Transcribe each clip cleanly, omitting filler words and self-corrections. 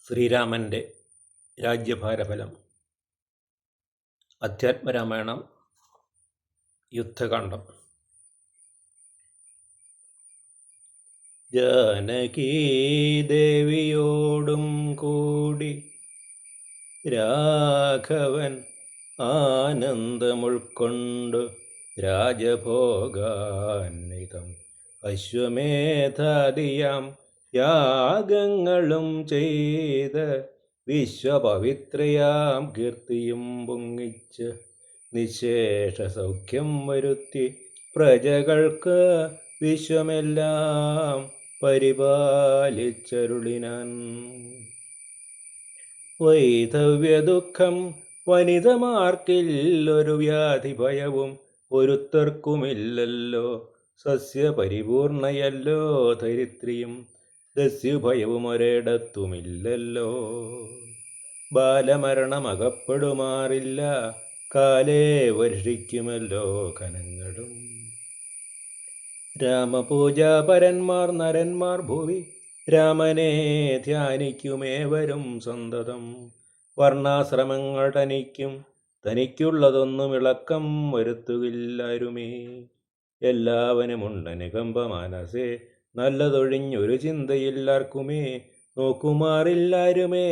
ശ്രീരാമൻ്റെ രാജ്യഭാരഫലം. അധ്യാത്മരാമായണം യുദ്ധകാണ്ഡം. ജാനകീദേവിയോടും കൂടി രാഘവൻ ആനന്ദമുൾക്കൊണ്ടു രാജഭോഗാന്വിതം അശ്വമേധാദിയാം യാഗങ്ങളും ചെയ്ത് വിശ്വപവിത്രയാം കീർത്തിയും പൊങ്ങിച്ച് നിശേഷ സൗഖ്യം വരുത്തി പ്രജകൾക്ക് വിശ്വമെല്ലാം പരിപാലിച്ചരുളിനാൻ. വൈധവ്യദുഃഖം വനിതമാർക്കില്ലൊരു വ്യാധി ഭയവും ഒരുത്തർക്കുമില്ലല്ലോ. സസ്യപരിപൂർണയല്ലോ ധരിത്രിയും, ദസ്യുഭയവും ഒരിടത്തുമില്ലല്ലോ. ബാലമരണമകപ്പെടുമാറില്ല, കാലേ വർഷിക്കുമല്ലോ ഘനങ്ങളും. രാമപൂജാപരന്മാർ നരന്മാർ ഭുവി രാമനെ ധ്യാനിക്കുമേവരും സന്തതം. വർണ്ണാശ്രമങ്ങൾ തനിക്കുള്ളതൊന്നും ഇളക്കം വരുത്തുകില്ലാരുമേ. എല്ലാവനുമുണ്ടനുകമ്പ മനസ്സേ, നല്ലതൊഴിഞ്ഞൊരു ചിന്തയില്ലാർക്കുമേ. നോക്കുമാറില്ലാരുമേ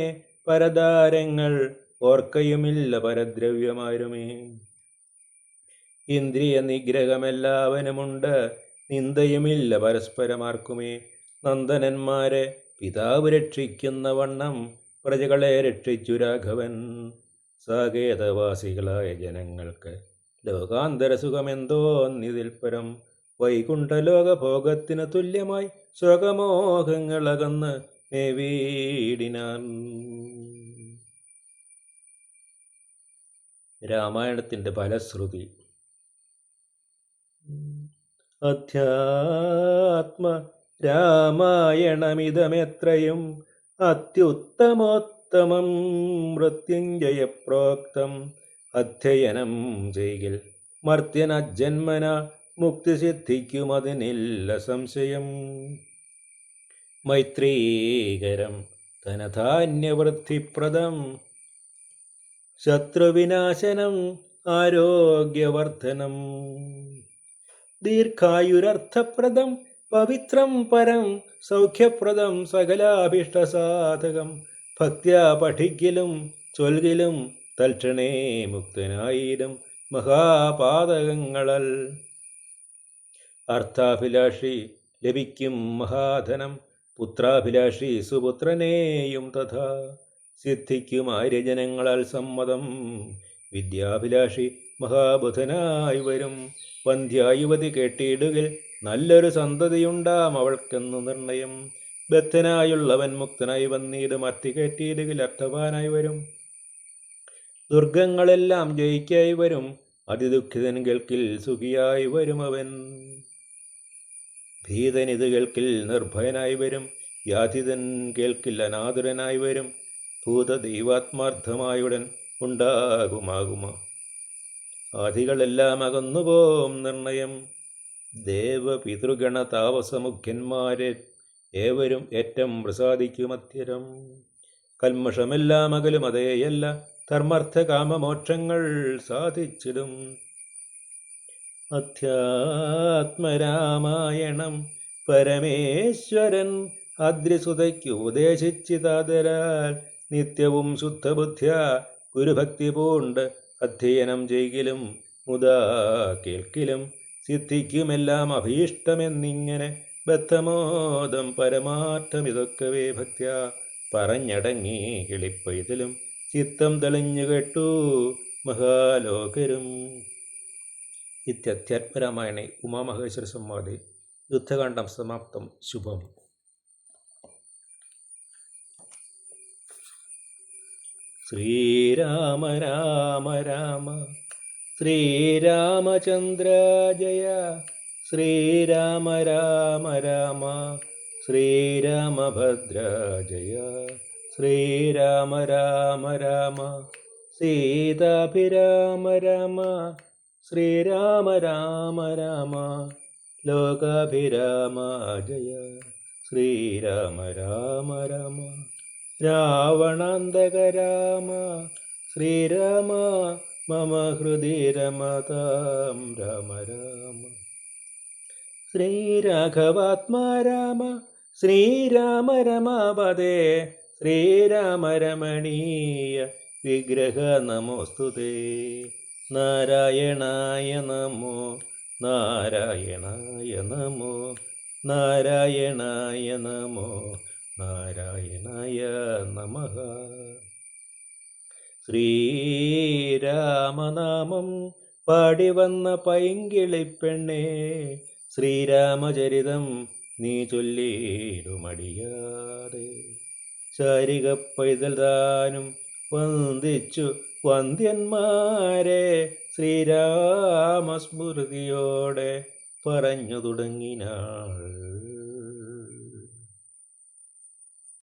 പരദാരങ്ങൾ, ഓർക്കയുമില്ല പരദ്രവ്യമാരുമേ. ഇന്ദ്രിയ നിഗ്രഹമെല്ലാവനുമുണ്ട്, നിന്ദയുമില്ല പരസ്പരമാർക്കുമേ. നന്ദനന്മാരെ പിതാവ് രക്ഷിക്കുന്ന വണ്ണം പ്രജകളെ രക്ഷിച്ചു രാഘവൻ. സാകേതവാസികളായ ജനങ്ങൾക്ക് ലോകാന്തര സുഖമെന്തോന്നിതിൽ പരം. വൈകുണ്ഠലോകഭോഗത്തിന് തുല്യമായി ശോകമോഹങ്ങളകന്ന് മേവീടിനാൻ. രാമായണത്തിൻ്റെ ഫലശ്രുതി. അധ്യാത്മ രാമായണമിതമെത്രയും അത്യുത്തമോത്തമം മൃത്യുഞ്ജയപ്രോക്തം. അധ്യയനം ചെയ്യിൽ മർത്യനജന്മന മുക്തി സിദ്ധിക്കുമതിനില്ല സംശയം. മൈത്രീകരം ധനധാന്യവൃദ്ധിപ്രദം, ശത്രുവിനാശനം ആരോഗ്യവർദ്ധനം. ദീർഘായുരർത്ഥപ്രദം പവിത്രം പരം, സൗഖ്യപ്രദം സകലാഭിഷ്ടസാധകം. ഭക്ത്യാ പഠിക്കലും ചൊൽകിലും തൽക്ഷണേ മുക്തനായിടും മഹാപാതകങ്ങളൽ. അർത്ഥാഭിലാഷി ലഭിക്കും മഹാധനം, പുത്രാഭിലാഷി സുപുത്രനെയും തഥാ. സിദ്ധിക്കും ആര്യജനങ്ങളാൽ സമ്മതം, വിദ്യാഭിലാഷി മഹാബുധനായി വരും. വന്ധ്യായുവതി കേട്ടിടുകിൽ നല്ലൊരു സന്തതിയുണ്ടാം അവൾക്കെന്നു നിർണയം. ബദ്ധനായുള്ളവൻ മുക്തനായി വന്നിടും, അർത്ഥി കയറ്റിയിടുകിൽ അർത്ഥവാനായി വരും. ദുർഗങ്ങളെല്ലാം ജയിക്കായി വരും, അതിദുഃഖിതൻ കേൾക്കിൽ സുഖിയായി വരും അവൻ. ഭീതനിത് കേൾക്കിൽ നിർഭയനായി വരും, യാതിതൻ കേൾക്കിൽ അനാതുരനായി വരും. ഭൂതദൈവാത്മാർത്ഥമായുടൻ ഉണ്ടാകുമാകുമോ, ആദികളെല്ലാം അകന്നുപോം നിർണയം. ദേവപിതൃഗണ താപസമുഖ്യന്മാരെ ഏവരും ഏറ്റം പ്രസാദിക്കുമത്യരം. കൽമഷമെല്ലാം അകലും അതേയല്ല, ധർമ്മർത്ഥ കാമമോക്ഷങ്ങൾ സാധിച്ചിടും. അധ്യാത്മരാമായണം പരമേശ്വരൻ അദ്രിസുതയ്ക്ക് ഉപദേശിച്ചിതാദരാൽ. നിത്യവും ശുദ്ധബുദ്ധ്യ ഗുരുഭക്തി പൂണ്ട് അധ്യയനം ചെയ്കിലും മുതാ കേൾക്കിലും സിദ്ധിക്കുമെല്ലാം അഭീഷ്ടമെന്നിങ്ങനെ. ബദ്ധമോദം പരമാർത്ഥം ഇതൊക്കവേ ഭക്ത്യ പറഞ്ഞടങ്ങി കിളിപ്പൈതലും. ചിത്തം തെളിഞ്ഞു കേട്ടു മഹാലോകരും. ഇത്യധ്യാത്മരാമായണേ ഉമാമഹേശ്വര സംവാദേ യുദ്ധകാണ്ഡം സമാപ്തം. ശുഭം. ശ്രീരാമ രാമ രാമ ശ്രീരാമചന്ദ്ര ജയ. ശ്രീരാമ രാമ രാമ ശ്രീരാമഭദ്ര ജയ. ശ്രീരാമ രാമ രാമ സീതാഭിരാമ രാമ. ശ്രീരാമ രാമ രാമ ലോകാഭിരാമ ജയ. ശ്രീരാമ രാമ രാമ രാവണാന്തക രാമ ശ്രീരാമ മമ ഹൃദി രമതാം രാമ രാമ. ശ്രീരാഘവാത്മാ രാമ ശ്രീരാമ രമാപദേ ശ്രീരാമ രമണീയ വിഗ്രഹ നമോസ്തുതേ. നാരായണായ നമോ നാരായണായ നമോ നാരായണായ നമോ നാരായണായ നമഃ. ശ്രീരാമനാമം പാടിവന്ന പൈങ്കിളിപ്പെണ്ണേ ശ്രീരാമചരിതം നീ ചൊല്ലിടുമടിയാതെ. ശാരിക പൈതൽ താനും വന്ദിച്ചു വന്ദ്യന്മാരെ ശ്രീരാമസ്മൃതിയോടെ പറഞ്ഞു തുടങ്ങിനാൾ.